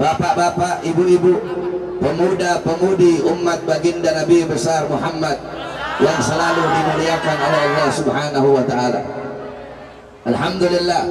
bapak-bapak, ibu-ibu, pemuda-pemudi umat baginda Nabi besar Muhammad yang selalu dimuliakan oleh Allah Subhanahu wa taala. Alhamdulillah,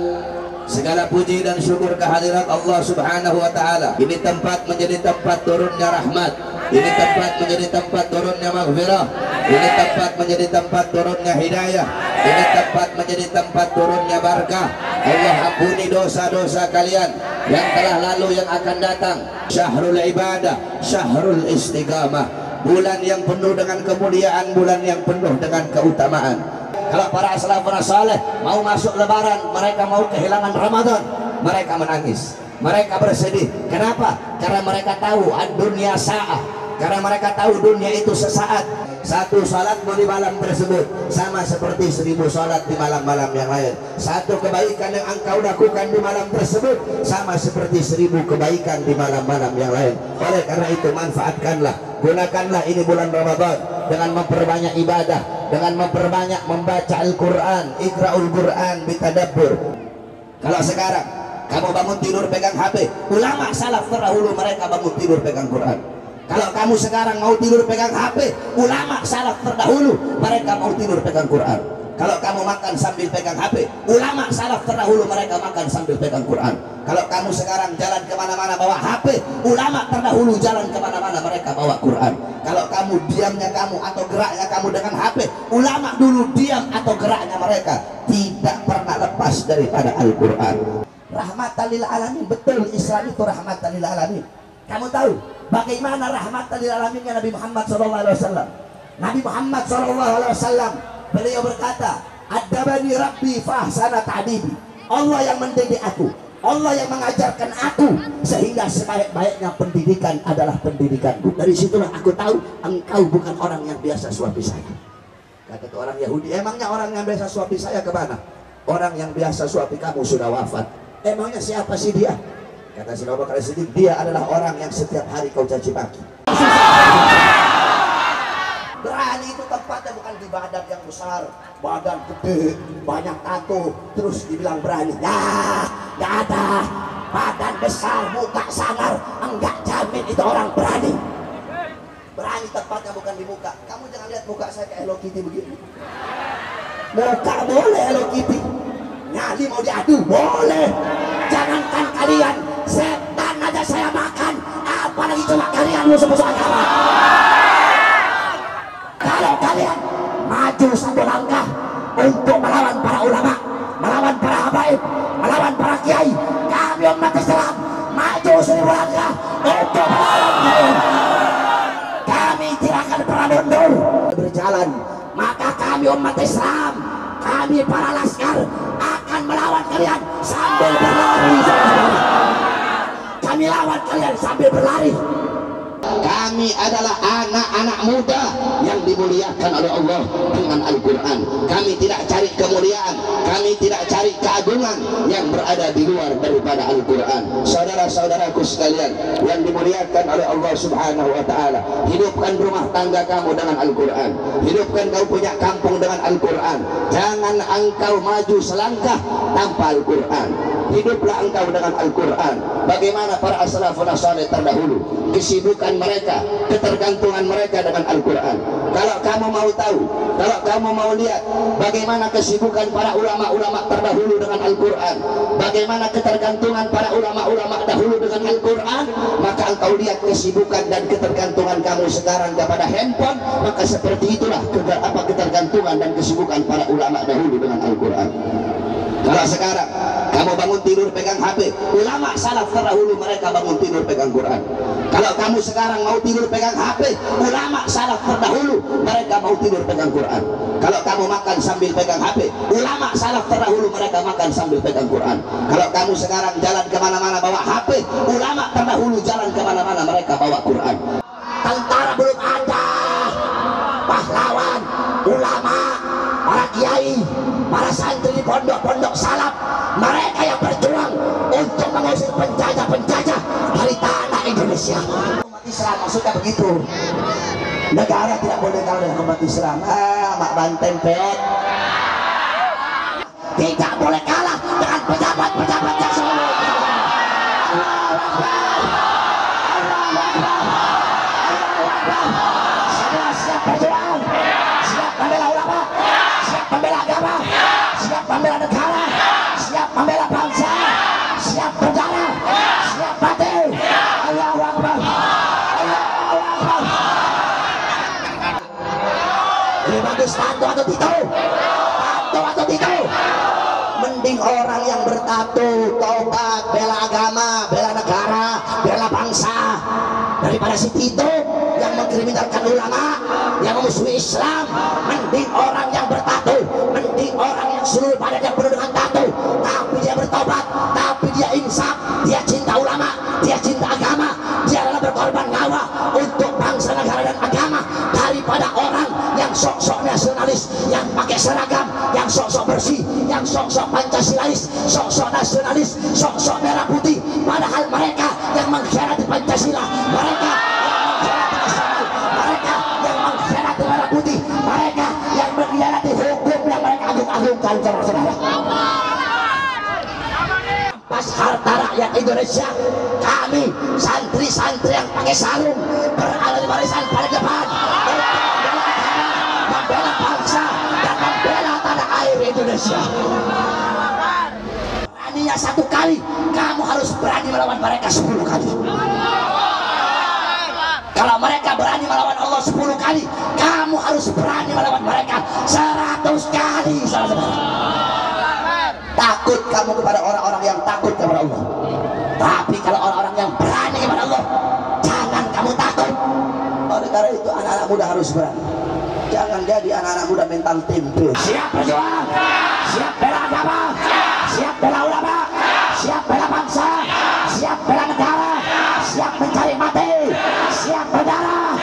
segala puji dan syukur kehadirat Allah Subhanahu wa taala. Ini tempat menjadi tempat turunnya rahmat, ini tempat menjadi tempat turunnya maghfirah, ini tempat menjadi tempat turunnya hidayah, ini tempat menjadi tempat turunnya barakah. Allah ampuni dosa-dosa kalian yang telah lalu, yang akan datang. Syahrul ibadah, syahrul istiqamah, bulan yang penuh dengan kemuliaan, bulan yang penuh dengan keutamaan. Kalau para salafun saleh mau masuk lebaran, mereka mau kehilangan Ramadan, mereka menangis, mereka bersedih. Kenapa? Karena mereka tahu ad-dunya sa'ah, karena mereka tahu dunia itu sesaat. Satu salatmu di malam tersebut sama seperti 1000 salat di malam-malam yang lain. Satu kebaikan yang engkau lakukan di malam tersebut sama seperti 1000 kebaikan di malam-malam yang lain. Oleh karena itu, manfaatkanlah, gunakanlah ini bulan Ramadan dengan memperbanyak ibadah, dengan memperbanyak membaca Al-Quran. Iqra'ul Quran bitadabbur. Kalau sekarang kamu bangun tidur pegang HP, ulama salaf terdahulu mereka bangun tidur pegang Quran. Kalau kamu sekarang mau tidur pegang HP, ulama salaf terdahulu mereka mau tidur pegang Quran. Kalau kamu makan sambil pegang HP, ulama salaf terdahulu mereka makan sambil pegang Quran. Kalau kamu sekarang jalan kemana-mana bawa HP, ulama terdahulu jalan kemana-mana mereka bawa Quran. Kalau kamu diamnya kamu atau geraknya kamu dengan HP, ulama dulu diam atau geraknya mereka tidak pernah lepas daripada Al-Quran. Rahmatan lil alamin, betul Islam itu rahmatan lil alamin. Kamu tahu bagaimana rahmatan lil alaminnya Nabi Muhammad SAW? Nabi Muhammad SAW beliau berkata, "Adabani Rabbi fa ahsana ta'dibi." Allah yang mendidik aku, Allah yang mengajarkan aku, sehingga sebaik-baiknya pendidikan adalah pendidikanku. Dari situlah aku tahu engkau bukan orang yang biasa suapi saya. Kata orang Yahudi, emangnya orang yang biasa suapi saya kemana? Orang yang biasa suapi kamu sudah wafat. Emangnya siapa sih dia? Kata Sayyidina Abu Bakar As-Siddiq, dia adalah orang yang setiap hari kau caci maki. Berani itu tempatnya bukan di badan yang besar, badan gede, banyak tato, terus dibilang berani. Ya, gak ada. Badan besar, muka sangar, enggak jamin itu orang berani. Berani tempatnya bukan di muka. Kamu jangan lihat muka saya kayak Hello Kitty begini. Muka boleh Hello Kitty, nyali mau diadu boleh. Jangankan kalian, setan aja saya makan, apalagi cuma kalian musuh-musuh agama. Kalau kalian maju satu langkah untuk melawan para ulama, melawan para habaib, melawan para kiai, kami umat Islam maju 1000 langkah untuk melawan kalian. Kami tidak akan pernah mundur berjalan. Maka kami umat Islam, kami para laskar akan melawan kalian sambil berlari. Kami lawan kalian sambil berlari. Kami adalah anak-anak muda yang dimuliakan oleh Allah dengan Al-Quran. Kami tidak cari kemuliaan, kami tidak cari keagungan yang berada di luar daripada Al-Quran. Saudara-saudaraku sekalian yang dimuliakan oleh Allah Subhanahu wa ta'ala, hidupkan rumah tangga kamu dengan Al-Quran, hidupkan kau punya kampung dengan Al-Quran. Jangan engkau maju selangkah tanpa Al-Quran. Hiduplah engkau dengan Al-Quran. Bagaimana para as-salafun as-salih terdahulu, kesibukan mereka, ketergantungan mereka dengan Al-Quran. Kalau kamu mau tahu, kalau kamu mau lihat bagaimana kesibukan para ulama-ulama terdahulu dengan Al-Quran, bagaimana ketergantungan para ulama-ulama dahulu dengan Al-Quran, maka engkau lihat kesibukan dan ketergantungan kamu sekarang kepada handphone, maka seperti itulah ketergantungan dan kesibukan para ulama dahulu dengan Al-Quran. Kalau sekarang kamu bangun tidur pegang HP, ulama salaf terdahulu mereka bangun tidur pegang Quran. Kalau kamu sekarang mau tidur pegang HP, ulama salaf terdahulu mereka mau tidur pegang Quran. Kalau kamu makan sambil pegang HP, ulama salaf terdahulu mereka makan sambil pegang Quran. Kalau kamu sekarang jalan kemana-mana bawa HP, ulama terdahulu jalan kemana-mana mereka bawa Quran. Tentara belum ada, pahlawan, ulama, para kiai, para santri di pondok-pondok salaf, mereka yang berjuang untuk mengusir penjajah-penjajah dari tanah Indonesia. Umat Islam maksudnya begitu. Negara tidak boleh kalah dengan umat Islam. Mak Banteng peot tidak boleh kalah dengan pejabat-pejabat yang tato atau tidak? Tato atau tidak? Mending orang yang bertato tobat, bela agama, bela negara, bela bangsa, daripada si Tito yang mengkriminalkan ulama, yang memusuhi Islam. Mending orang yang bertato, mending orang yang seluruh badannya penuh dengan tato, tapi dia bertobat, tapi dia insaf, dia cinta ulama, dia cinta agama, dia adalah berkorban nyawa untuk bangsa, negara, dan agama, daripada orang yang sok-sok nasionalis, yang pakai seragam, yang sok-sok bersih, yang sok-sok Pancasilais, sok-sok nasionalis, sok-sok merah putih, padahal mereka yang mengkhianati Pancasila, mereka yang mengkhianati nasional, mereka yang mengkhianati merah putih, mereka yang mengkhianati hukum yang mereka agung-agungkan, saudara-saudara. Pas harta rakyat Indonesia, kami santri-santri yang pakai sarung berada di barisan paling depan untuk membela agama, membela bangsa, dan membela tanah air Indonesia. Beraninya satu kali, kamu harus berani melawan mereka 10 kali. Kalau mereka berani melawan Allah 10 kali, kamu harus berani melawan mereka 100 kali, saudara-saudara. Takut kamu kepada orang-orang yang takut kepada Allah, tapi kalau orang-orang yang berani kepada Allah, jangan kamu takut. Oleh karena itu anak-anak muda harus berani. Jangan jadi anak-anak muda mental tempe. Siap berjuang, siap bela agama, siap bela ulama, siap bela bangsa, siap bela negara, siap mencari mati, siap berdarah.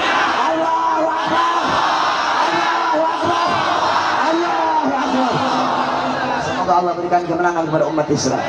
Allahu Akbar, Allahu Akbar, Allahu Akbar. Semoga Allah berikan kemenangan kepada umat Islam.